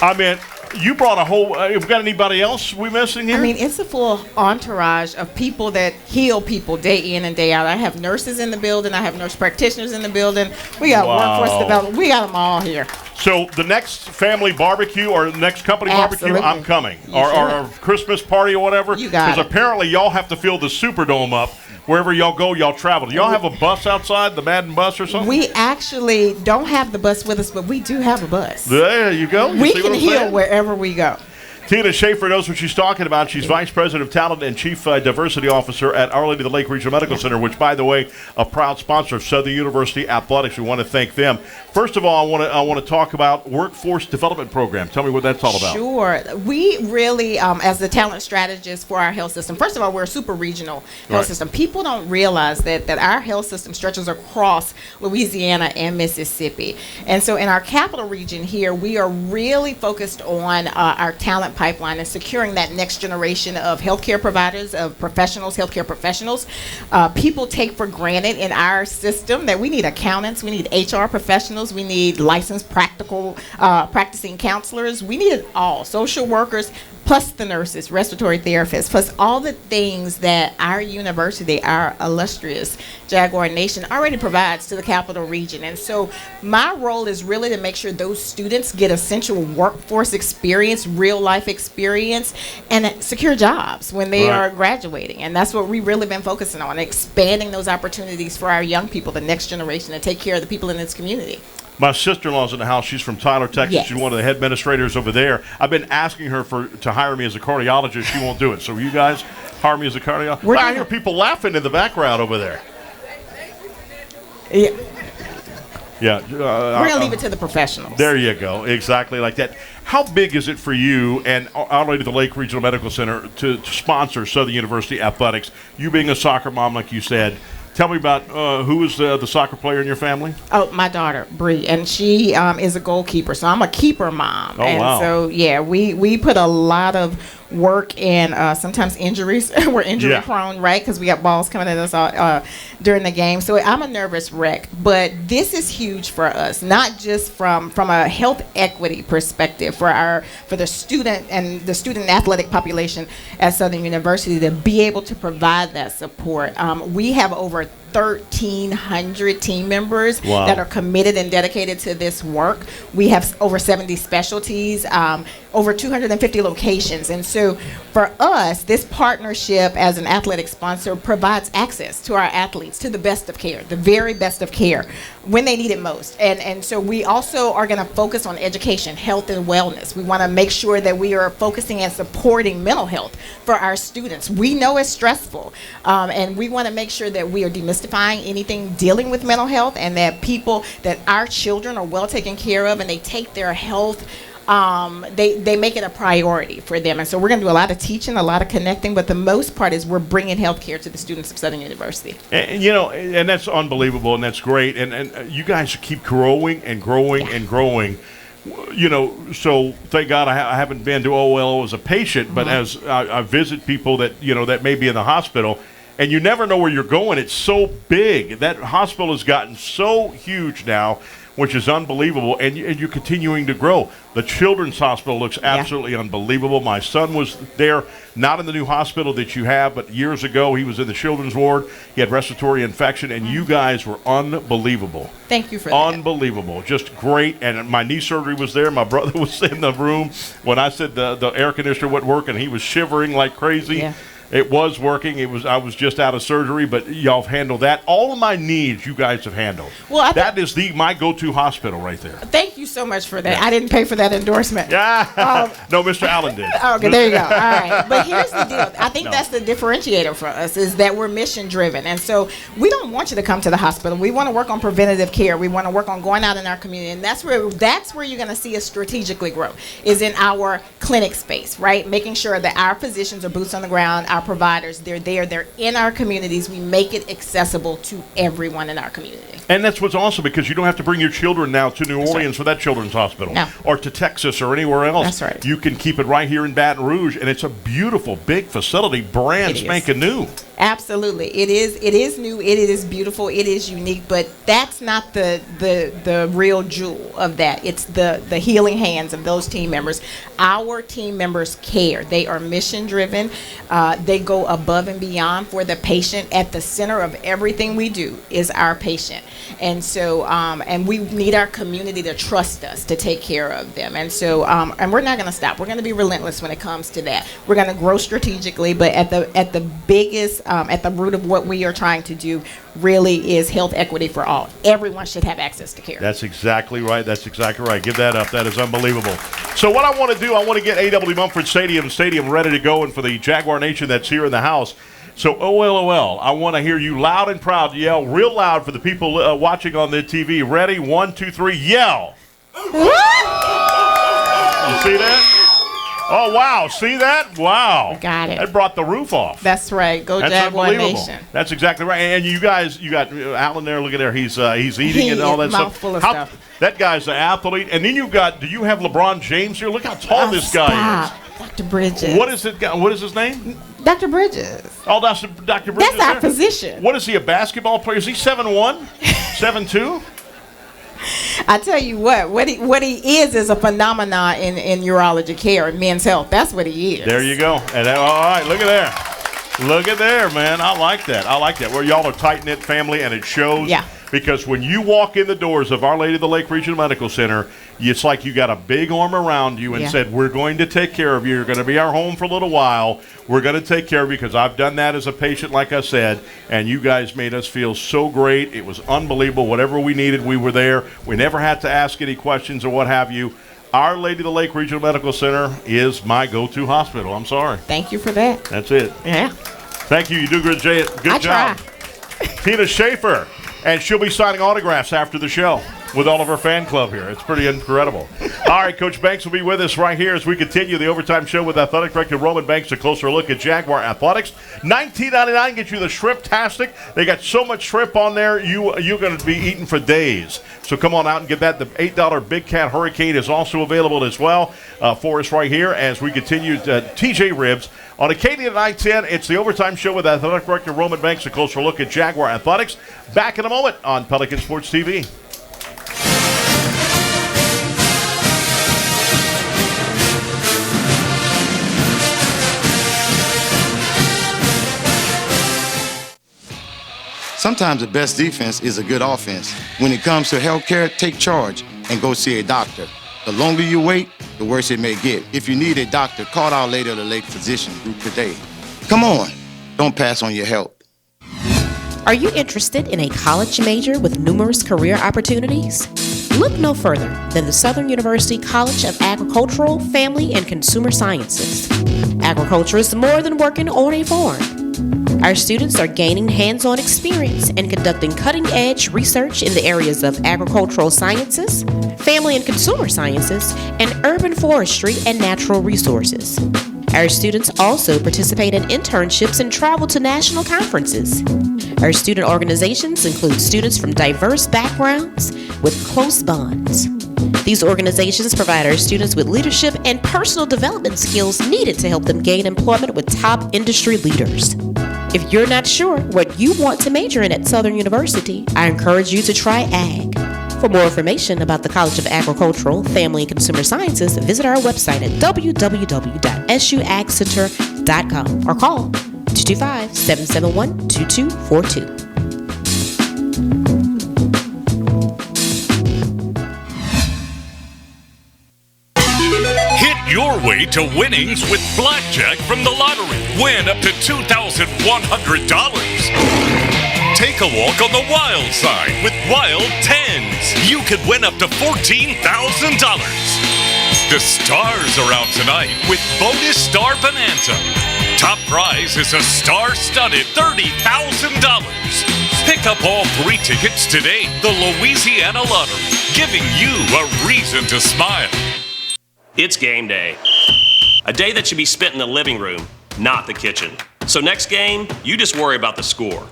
I mean, you brought a whole, we got anybody else we missing here? I mean, it's a full entourage of people that heal people day in and day out. I have nurses in the building. I have nurse practitioners in the building. We got workforce development. We got them all here. So the next family barbecue or the next company barbecue, I'm coming. Or Christmas party or whatever. You got it. Because apparently y'all have to fill the Superdome up. Wherever y'all go, y'all travel. Do y'all have a bus outside, the Madden bus or something? We actually don't have the bus with us, but we do have a bus. There you go. We can heal wherever we go. Tina Schaefer knows what she's talking about. She's Vice President of Talent and Chief Diversity Officer at Our Lady of the Lake Regional Medical Center, which, by the way, a proud sponsor of Southern University Athletics. We want to thank them. First of all, I want to talk about Workforce Development Program. Tell me what that's all about. Sure. We really, as the talent strategist for our health system, first of all, we're a super regional health system. People don't realize that our health system stretches across Louisiana and Mississippi. And so in our capital region here, we are really focused on our talent pipeline and securing that next generation of healthcare providers, of professionals, healthcare professionals. People take for granted in our system that we need accountants, we need HR professionals, we need licensed practicing counselors. We need it all. Social workers, plus the nurses, respiratory therapists, plus all the things that our university, our illustrious Jaguar Nation, already provides to the capital region. And so my role is really to make sure those students get essential workforce experience, real life experience, and secure jobs when they are graduating. And that's what we've really been focusing on, expanding those opportunities for our young people, the next generation, to take care of the people in this community. My sister-in-law's in the house. She's from Tyler, Texas. Yes. She's one of the head administrators over there. I've been asking her to hire me as a cardiologist. She won't do it. So you guys hire me as a cardiologist? I hear people laughing in the background over there. Yeah. Yeah. We're going to leave it to the professionals. There you go. Exactly like that. How big is it for you and Our Lady of the Lake Regional Medical Center to sponsor Southern University Athletics? You being a soccer mom, like you said, tell me about who is the soccer player in your family? Oh, my daughter, Bree, and she is a goalkeeper. So I'm a keeper mom. Oh, and wow. so, yeah, we put a lot of work in sometimes injuries. We're injury prone, right? Because we got balls coming at us during the game. So I'm a nervous wreck. But this is huge for us, not just from a health equity perspective for the student and the student athletic population at Southern University to be able to provide that support. We have over 1,300 team members that are committed and dedicated to this work. We have over 70 specialties, over 250 locations. And so for us, this partnership as an athletic sponsor provides access to our athletes to the best of care, the very best of care, when they need it most. And so we also are going to focus on education, health, and wellness. We want to make sure that we are focusing and supporting mental health for our students. We know it's stressful, and we want to make sure that we are demystifying anything dealing with mental health, and that our children are well taken care of, and they take their health, they make it a priority for them. And so we're going to do a lot of teaching, a lot of connecting, but the most part is we're bringing healthcare to the students of Southern University. And, and that's unbelievable, and that's great. And you guys keep growing and growing and growing. So thank God I haven't been to OLO as a patient, but as I visit people that, that may be in the hospital, and you never know where you're going. It's so big. That hospital has gotten so huge now, which is unbelievable, and you're continuing to grow. The Children's Hospital looks absolutely unbelievable. My son was there, not in the new hospital that you have, but years ago he was in the children's ward. He had respiratory infection, and you guys were unbelievable. Thank you for that. Unbelievable. Just great. And my knee surgery was there. My brother was in the room when I said the air conditioner wouldn't work, and he was shivering like crazy. Yeah. It was working. I was just out of surgery, but y'all have handled that. All of my needs you guys have handled. Well, that is my go-to hospital right there. Thank you so much for that. Yeah. I didn't pay for that endorsement. Yeah. No, Mr. Allen did. Okay, there you go. All right. But here's the deal. I think that's the differentiator for us is that we're mission driven. And so we don't want you to come to the hospital. We want to work on preventative care. We want to work on going out in our community. And that's where you're going to see us strategically grow is in our clinic space, right? Making sure that our physicians are boots on the ground, our providers, they're in our communities. We make it accessible to everyone in our community. And that's what's awesome because you don't have to bring your children now to New Orleans for that children's hospital or to Texas or anywhere else. That's right. You can keep it right here in Baton Rouge, and it's a beautiful, big facility, brand spanking new. Absolutely. It is new, it is beautiful, it is unique, but that's not the real jewel of that. It's the healing hands of those team members. Our team members care. They are mission driven. They go above and beyond for the patient. At the center of everything we do is our patient. And so and we need our community to trust us to take care of them. And so and we're not going to stop. We're going to be relentless when it comes to that. We're going to grow strategically, but at the biggest at the root of what we are trying to do really is health equity for all. Everyone should have access to care. That's exactly right. That's exactly right. Give that up. That is unbelievable. So what I want to do, I want to get A.W. Mumford Stadium ready to go, and for the Jaguar Nation that's here in the house. So OLOL, I want to hear you loud and proud yell real loud for the people watching on the TV. Ready? 1, 2, 3, yell. You see that? Oh, wow. See that? Wow. Got it. That brought the roof off. That's right. Go That's Jaguar unbelievable. Nation. That's exactly right. And you guys, you got Alan there. Look at there. He's eating and all that stuff. Mouthful of stuff. That guy's an athlete. And then do you have LeBron James here? Look how tall this guy is. Dr. Bridges. What is his name? Dr. Bridges. Oh, that's Dr. Bridges. That's our physician. What is he, a basketball player? Is he 7'1"? 7'2"? I tell you what he is a phenomenon in urology care and men's health. That's what he is. There you go. And all right, look at there. Look at there, man. I like that. Where y'all are tight-knit family, and it shows. Yeah. Because when you walk in the doors of Our Lady of the Lake Regional Medical Center, it's like you got a big arm around you and said, we're going to take care of you. You're going to be our home for a little while. We're going to take care of you because I've done that as a patient, like I said, and you guys made us feel so great. It was unbelievable. Whatever we needed, we were there. We never had to ask any questions or what have you. Our Lady of the Lake Regional Medical Center is my go-to hospital. I'm sorry. Thank you for that. That's it. Yeah. Thank you. You do good job. Tina Schaefer. And she'll be signing autographs after the show with all of her fan club here. It's pretty incredible. All right, Coach Banks will be with us right here as we continue the Overtime Show with Athletic Director Roman Banks. A closer look at Jaguar Athletics. $19.99 gets you the Shrimp-tastic. They got so much shrimp on there, you're going to be eating for days. So come on out and get that. The $8 Big Cat Hurricane is also available as well for us right here as we continue TJ Ribs. On Acadian at I-10, it's the Overtime Show with Athletic Director Roman Banks. A closer look at Jaguar Athletics. Back in a moment on Pelican Sports TV. Sometimes the best defense is a good offense. When it comes to healthcare, take charge and go see a doctor. The longer you wait, the worse it may get. If you need a doctor, call Our Lady of the Lake Physician Group today. Come on, don't pass on your health. Are you interested in a college major with numerous career opportunities? Look no further than the Southern University College of Agricultural, Family, and Consumer Sciences. Agriculture is more than working on a farm. Our students are gaining hands-on experience and conducting cutting-edge research in the areas of agricultural sciences, family and consumer sciences, and urban forestry and natural resources. Our students also participate in internships and travel to national conferences. Our student organizations include students from diverse backgrounds with close bonds. These organizations provide our students with leadership and personal development skills needed to help them gain employment with top industry leaders. If you're not sure what you want to major in at Southern University, I encourage you to try Ag. For more information about the College of Agricultural, Family, and Consumer Sciences, visit our website at www.suagcenter.com or call 225-771-2242. Hit your way to to winnings with blackjack from the lottery. Win up to $2,100. Take a walk on the wild side with Wild 10s. You could win up to $14,000. The stars are out tonight with Bonus Star Bonanza. Top prize is a star-studded $30,000. Pick up all 3 tickets today. The Louisiana Lottery, giving you a reason to smile. It's game day. A day that should be spent in the living room, not the kitchen. So next game, you just worry about the score.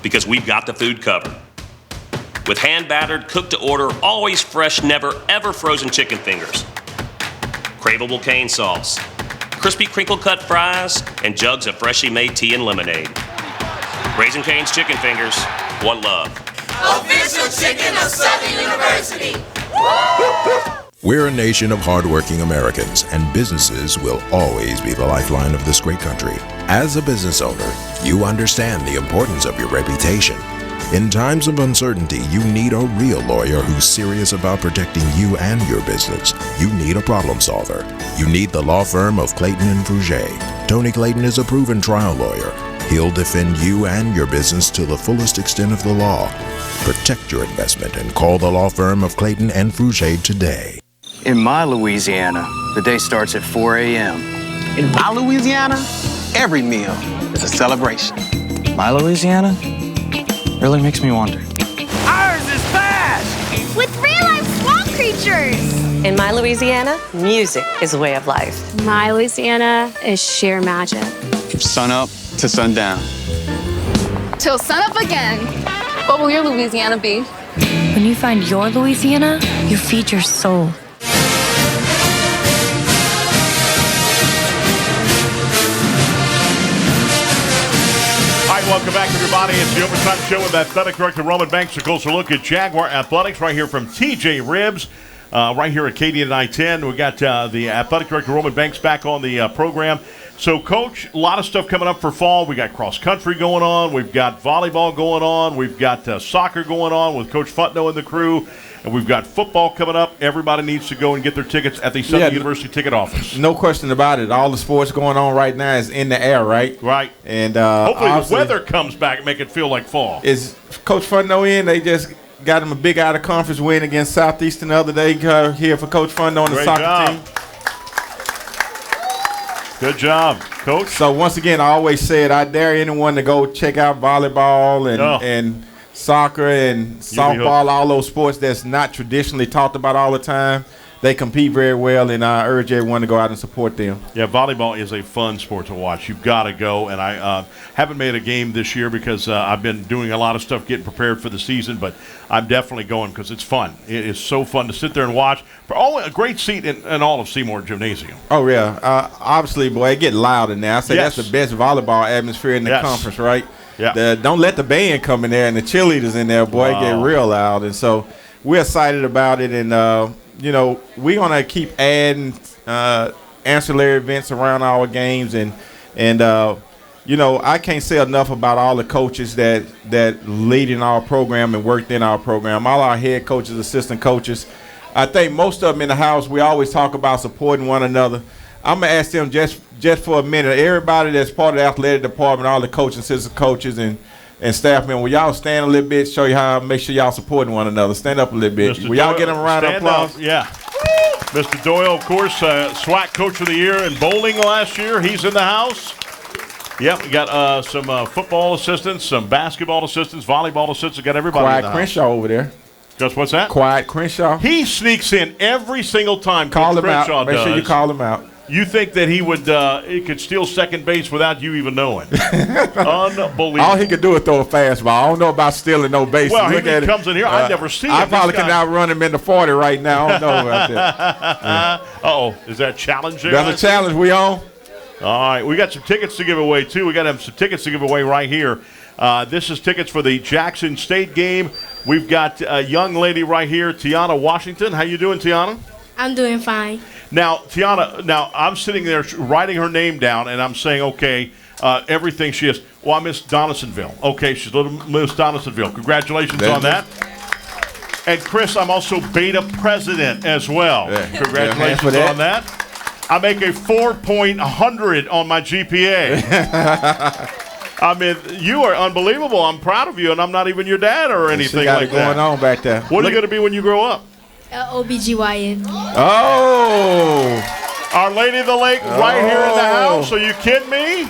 Because we've got the food covered. With hand-battered, cooked-to-order, always fresh, never, ever frozen chicken fingers. Craveable cane sauce. Crispy crinkle-cut fries, and jugs of freshly made tea and lemonade. Raising Cane's Chicken Fingers, one love. Official chicken of Southern University. We're a nation of hardworking Americans, and businesses will always be the lifeline of this great country. As a business owner, you understand the importance of your reputation. In times of uncertainty, you need a real lawyer who's serious about protecting you and your business. You need a problem solver. You need the law firm of Clayton and Fouger. Tony Clayton is a proven trial lawyer. He'll defend you and your business to the fullest extent of the law. Protect your investment and call the law firm of Clayton and Fouger today. In my Louisiana, the day starts at 4 a.m. In my Louisiana, every meal is a celebration. My Louisiana really makes me wonder. Ours is fast! With real-life swamp creatures! In my Louisiana, music is a way of life. My Louisiana is sheer magic. From sun up to sundown. Till sunup again. What will your Louisiana be? When you find your Louisiana, you feed your soul. Welcome back, everybody. It's the Overtime Show with Athletic Director Roman Banks. A closer look at Jaguar Athletics right here from TJ Ribs, right here at Katie and I-10. We got the Athletic Director Roman Banks back on the program. So, Coach, a lot of stuff coming up for fall. We got cross-country going on. We've got volleyball going on. We've got soccer going on with Coach Futno and the crew. And we've got football coming up. Everybody needs to go and get their tickets at the Southern University ticket office. No question about it. All the sports going on right now is in the air, right? Right. And hopefully the weather comes back and make it feel like fall. Is Coach Futno in? They just got him a big out-of-conference win against Southeastern the other day here for Coach Futno and the soccer team. Good job, Coach. So, once again, I always said I dare anyone to go check out volleyball and soccer and softball, all those sports that's not traditionally talked about all the time. They compete very well, and I urge everyone to go out and support them. Yeah, volleyball is a fun sport to watch. You've got to go, and I haven't made a game this year because I've been doing a lot of stuff getting prepared for the season, but I'm definitely going because it's fun. It is so fun to sit there and watch. For a great seat in all of Seymour Gymnasium. Oh, yeah. Obviously, boy, it get loud in there. I say that's the best volleyball atmosphere in the conference, right? Yeah. Don't let the band come in there and the cheerleaders in there, boy, it get real loud. And so we're excited about it, and we're gonna keep adding ancillary events around our games, and I can't say enough about all the coaches that lead in our program and worked in our program. All our head coaches, assistant coaches. I think most of them in the house, we always talk about supporting one another. I'm gonna ask them just for a minute. Everybody that's part of the athletic department, all the coaches, assistant coaches, and staff members, will y'all stand a little bit, show you how, make sure y'all supporting one another. Stand up a little bit. Will y'all get them a round of applause? Yeah. Mr. Doyle, of course, SWAC Coach of the Year in bowling last year. He's in the house. Yep, we got some football assistants, some basketball assistants, volleyball assistants. We got everybody in the house. Crenshaw over there. Just what's that? Quiet Crenshaw. He sneaks in every single time. Call him Crenshaw out. Make sure you call him out. You think that he could steal second base without you even knowing? Unbelievable. All he could do is throw a fastball. I don't know about stealing no bases. Well, he comes in here. I've never seen him. I probably can outrun him in the 40 right now. I don't know about that. Uh-oh. Is that a challenge there? That's a challenge. We on? All right. We got some tickets to give away, too. We got some tickets to give away right here. This is tickets for the Jackson State game. We've got a young lady right here, Tiana Washington. How you doing, Tiana? I'm doing fine. Now, Tiana, I'm sitting there writing her name down, and I'm saying, okay, everything she is. Well, I Miss Donaldsonville. Okay, she's little Miss Donaldsonville. Congratulations on that. And, Chris, I'm also Beta President as well. Yeah. Congratulations on that. I make a 4.100 on my GPA. I mean, you are unbelievable. I'm proud of you, and I'm not even your dad or anything got like it going on back there. What are you going to be when you grow up? OBGYN. Oh. Our Lady of the Lake right here in the house. Are you kidding me?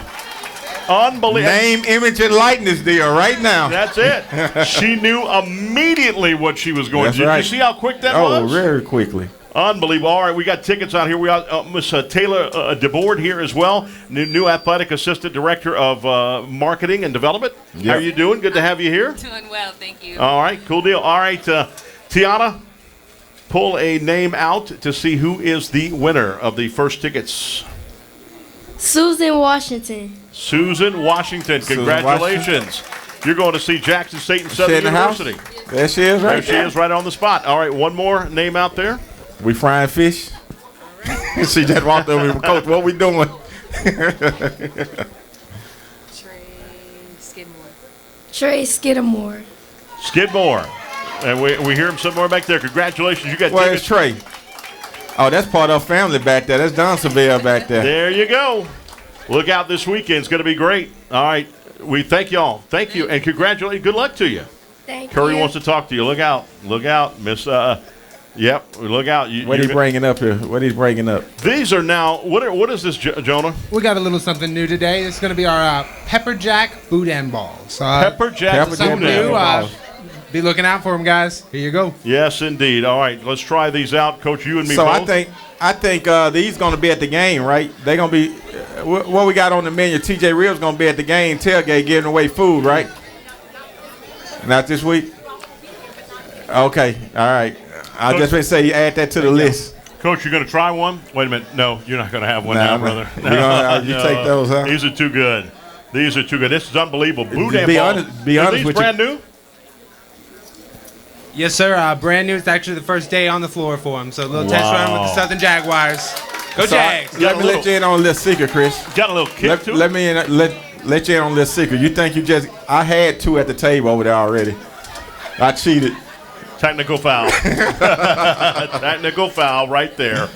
Unbelievable. Name, image, and likeness deal right now. That's it. She knew immediately what she was going to do. Right. Did you see how quick that was? Oh, very quickly. Unbelievable. All right, we got tickets out here. We got Miss Taylor DeBoard here as well, new athletic assistant director of marketing and development. Yep. How are you doing? Good to have you here. Doing well, thank you. All right, cool deal. All right, Tiana, pull a name out to see who is the winner of the first tickets. Susan Washington. Susan Washington. Congratulations. You're going to see Jackson State and Southern University. There she is right there. She is right on the spot. All right, one more name out there. We frying fish. She just walked over. Coach, what we doing? Trey Skidmore. Skidmore. And we hear him somewhere back there. Congratulations. You got Where's tickets. Trey? Oh, that's part of our family back there. That's Donsonville back there. There you go. Look out this weekend. It's going to be great. All right. We thank y'all. Thank you. And congratulations. Good luck to you. Thank Curry you. wants to talk to you. Look out. Look out, Miss. Yep. Look out. What he's bringing up here? What he's bringing up? These are now. What is this, Jonah? We got a little something new today. It's going to be our pepper jack boudin balls. Pepper jack something boudin new. balls. Be looking out for them, guys. Here you go. Yes, indeed. All right, let's try these out, Coach. You and me So both. I think these going to be at the game, right? They're going to be what we got on the menu. TJ Reel's going to be at the game tailgate giving away food, right? Not this week. Okay, all right. I just want to say add that to the list. Coach, you're going to try one? Wait a minute. No, you're not going to have one Nah, now, brother. You take those, huh? These are too good. These are too good. This is unbelievable. Boudin Be balls. honest- be Are honest these with you. brand new? Yes, sir. Brand new. It's actually the first day on the floor for them. So a little test run with the Southern Jaguars. Go So Jags. let me let you in on a little secret, Chris. Got a little kick to it? Let me in, let you in on a little secret. You think you just? I had two at the table over there already. I cheated. Technical foul. Technical foul right there.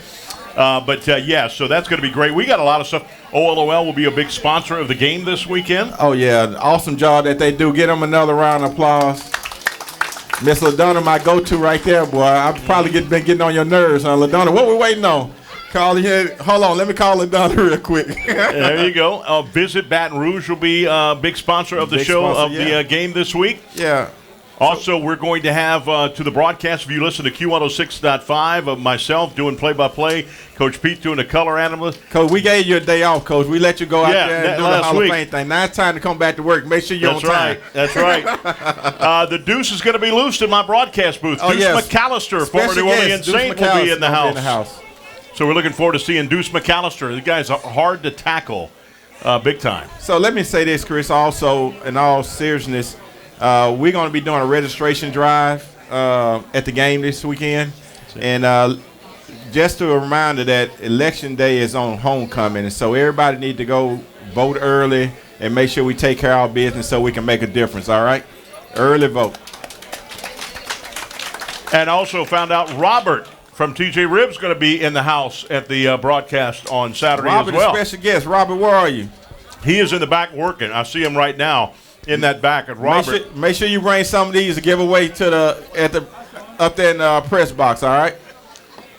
Yeah, so that's going to be great. We got a lot of stuff. OLOL will be a big sponsor of the game this weekend. Oh yeah, awesome job that they do. Get them another round of applause. Miss LaDonna, my go-to right there, boy. I've probably been getting on your nerves, huh, LaDonna? What we waiting on? Call here. Hold on, let me call LaDonna real quick. There you go. Visit Baton Rouge will be a big sponsor of the show sponsor, of the game this week. Yeah. Also, we're going to have to the broadcast, if you listen to Q106.5, of myself doing play-by-play, Coach Pete doing the color analyst. Coach, we gave you a day off, Coach. We let you go out there and do the last Hall week. of Fame thing. Now it's time to come back to work. Make sure you're on time. That's right. The Deuce is going to be loosed in my broadcast booth. Oh, Deuce yes. McAllister, former Special New Orleans guest, Deuce Saint, will be in the McAllister will be house. So we're looking forward to seeing Deuce McAllister. The guy's hard to tackle big time. So let me say this, Chris, also, in all seriousness, we're going to be doing a registration drive at the game this weekend. And just a reminder that Election Day is on homecoming. And so everybody need to go vote early and make sure we take care of our business so we can make a difference, all right? Early vote. And also found out Robert from TJ Ribs going to be in the house at the broadcast on Saturday Robert, as well. a special guest. Robert, where are you? He is in the back working. I see him right now in that back. And Robert, Make sure you bring some of these to give away to up there in the press box, all right?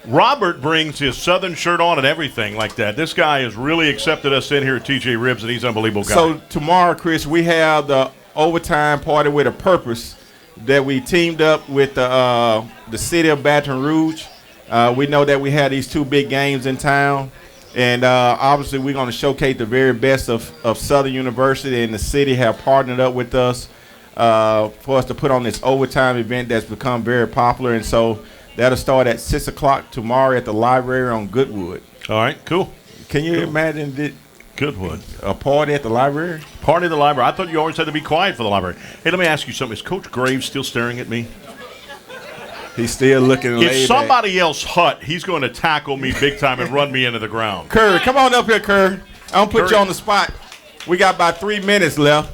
Robert brings his Southern shirt on and everything like that. This guy has really accepted us in here at TJ Ribs, and he's an unbelievable guy. So tomorrow, Chris, we have the overtime party with a purpose that we teamed up with the city of Baton Rouge. We know that we had these two big games in town, and obviously we're going to showcase the very best of Southern University, and the city have partnered up with us for us to put on this overtime event that's become very popular. And so that'll start at 6 o'clock tomorrow at the library on Goodwood. All right, cool. Can you imagine Goodwood. A party at the library? Party at the library. I thought you always had to be quiet for the library. Hey, let me ask you something. Is Coach Graves still staring at me? He's still looking laid If somebody else hut, he's going to tackle me big time and run me into the ground. Curry, come on up here, Curry. I'm going to put you on the spot. We got about 3 minutes left.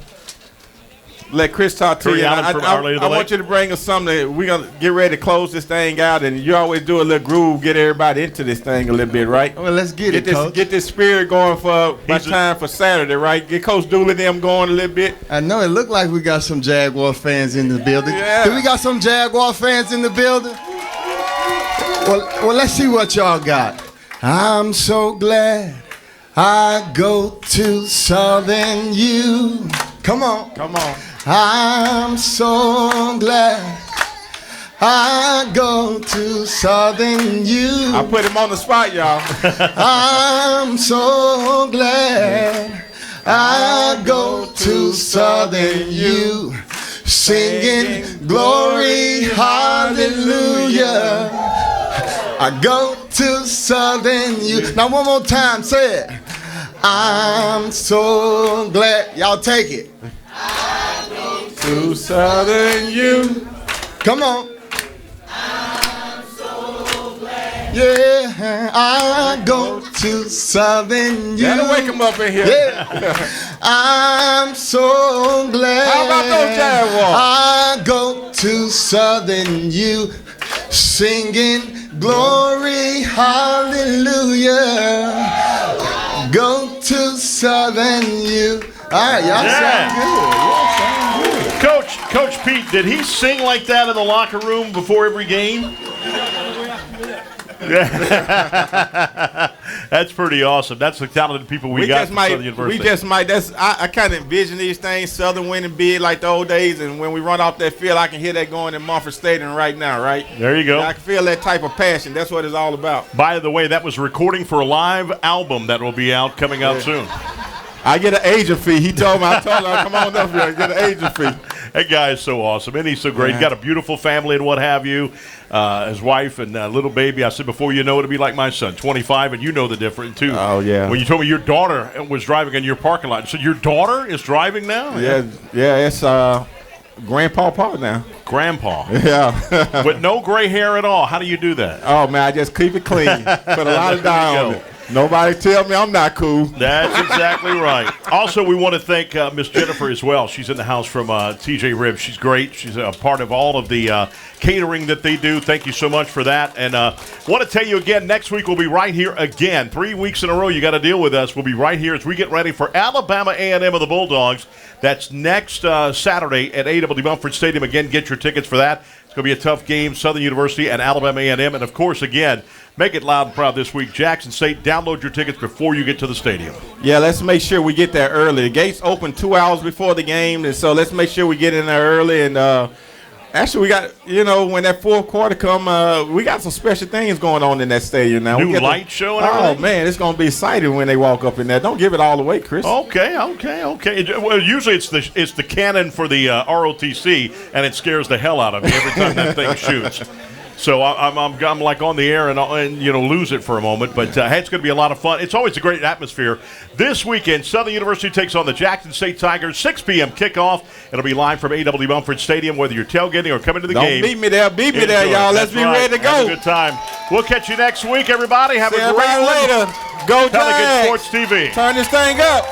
let Chris talk to you. Allen from Our Lady of the I Lake. want you to bring us something. We're going to get ready to close this thing out, and you always do a little groove, get everybody into this thing a little bit, right? Well, let's get it, Coach. Get this spirit going for by time for Saturday, right? Get Coach Dooley them going a little bit. I know it looked like we got some Jaguar fans in the building. Yeah. Do we got some Jaguar fans in the building? Well, let's see what y'all got. I'm so glad I go to Southern U. Come on. Come on. I'm so glad I go to Southern U. I put him on the spot, y'all. I'm so glad I go to Southern U. Singing glory, hallelujah. I go to Southern U. Now one more time, say it. I'm so glad. Y'all take it. I go to Southern U. Come on. I'm so glad. Yeah, I go to Southern U. Gotta wake him up in here. Yeah. I'm so glad. How about those Jaguars? I go to Southern U. Singing glory, hallelujah. Go to Southern U. All right, y'all sound good. Coach Pete, did he sing like that in the locker room before every game? That's pretty awesome. That's the talented people we got from Southern University. We just might. I kind of envision these things, Southern winning big like the old days, and when we run off that field, I can hear that going in Mumford Stadium right now, right? There you go. I can feel that type of passion. That's what it's all about. By the way, that was a recording for a live album that will be out coming out soon. I get an agent fee. He told me, I'll come on up here and get an agent fee. That guy is so awesome, and he's so great. He's got a beautiful family and what have you. His wife and little baby. I said before you know it'll be like my son, 25, and you know the difference too. Oh yeah. When you told me your daughter was driving in your parking lot, so your daughter is driving now? Yeah. It's Grandpa Paul now. Grandpa. Yeah. With no gray hair at all. How do you do that? Oh man, I just keep it clean. Put a lot of dye on it. Nobody tell me I'm not cool. That's exactly right. Also, we want to thank Miss Jennifer as well. She's in the house from TJ Ribs. She's great. She's a part of all of the catering that they do. Thank you so much for that. And want to tell you again, next week we'll be right here again. 3 weeks in a row you got to deal with us. We'll be right here as we get ready for Alabama A&M of the Bulldogs. That's next Saturday at A.W. Mumford Stadium. Again, get your tickets for that. It's going to be a tough game, Southern University and Alabama A&M. And, of course, again, make it loud and proud this week. Jackson State, download your tickets before you get to the stadium. Yeah, let's make sure we get there early. The gates open 2 hours before the game, and so let's make sure we get in there early. And actually, we got, when that fourth quarter come, we got some special things going on in that stadium now. New light show and everything? Oh, man, it's going to be exciting when they walk up in there. Don't give it all away, Chris. Okay. Well, usually it's the cannon for the ROTC, and it scares the hell out of me every time that thing shoots. So I'm like on the air and lose it for a moment. But hey, it's going to be a lot of fun. It's always a great atmosphere. This weekend, Southern University takes on the Jackson State Tigers. 6 p.m. kickoff. It'll be live from A.W. Mumford Stadium. Whether you're tailgating or coming to the game. Don't beat me there, y'all. Let's be ready to go. Have a good time. We'll catch you next week, everybody. Have a great one. Later. Go Jags. Pelican Sports TV. Turn this thing up.